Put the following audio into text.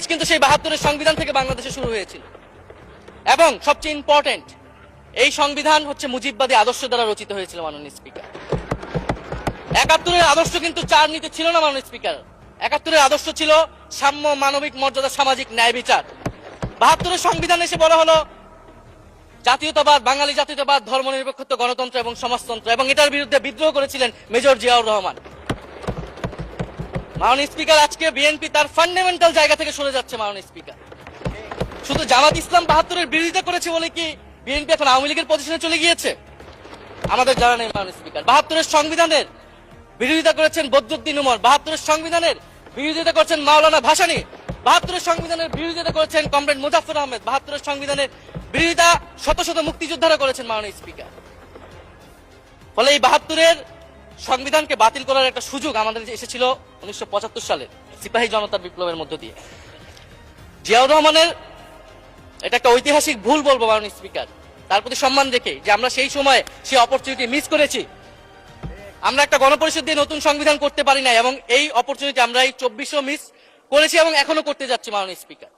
কিন্তু সেই 72-এর সংবিধান থেকে বাংলাদেশে শুরু হয়েছিল। এবং সবচেয়ে ইম্পর্টেন্ট, এই সংবিধান হচ্ছে মুজিববাদী আদর্শ দ্বারা রচিত হয়েছিল মাননীয় স্পিকার। 71-এর আদর্শ কিন্তু 4 নীতি ছিল না মাননীয় স্পিকার। 71-এর আদর্শ ছিল সাম্য, মানবিক মর্যাদা, সামাজিক ন্যায় বিচার। 72-এর সংবিধান এসে বলা হলো জাতীয়তাবাদ, বাঙালি জাতীয়তাবাদ, ধর্মনিরপেক্ষত্ব, গণতন্ত্র এবং সমাজতন্ত্র, এবং এটার বিরুদ্ধে বিদ্রোহ করেছিলেন মেজর জিয়াউর রহমান। মাননীয় স্পিকার, আজকে বিএনপি তার ফান্ডামেন্টাল জায়গা থেকে সরে যাচ্ছে মাননীয় স্পিকার। শুধু জামাত ইসলাম 72-এর বিরোধিতা করেছে বলে কি বিএনপি এখন আওয়ামী লীগের পজিশনে চলে গিয়েছে? আমাদের জানা নেই মাননীয় স্পিকার। 72-এর সংবিধানের বিরোধিতা করেছেন বদরুদ্দিন উমর, 72-এর সংবিধানের বিরোধিতা করেছেন মাওলানা ভাসানী, 72-এর সংবিধানের বিরোধিতা করেছেন কমরেড মুজাফফর আহমেদ, 72-এর সংবিধানের বিরোধিতা শত শত মুক্তিযোদ্ধারা করেছেন মাননীয় স্পিকার। ফলে এই 72-এর সংবিধানকে বাতিল করার একটা সুযোগ আমাদের এসেছিল 1975 সালে সিপাহী জনতার বিপ্লবের মধ্য দিয়ে। জিয়াউর রহমানের এটা একটা ঐতিহাসিক ভুল বলবো মাননীয় স্পিকার, তার প্রতি সম্মান রেখে, যে আমরা সেই সময় সেই অপরচুনিটি মিস করেছি। আমরা একটা গণপরিষদ দিয়ে নতুন সংবিধান করতে পারি না, এবং এই অপরচুনিটি আমরা এই 24-ও মিস করেছি এবং এখনো করতে যাচ্ছি মাননীয় স্পিকার।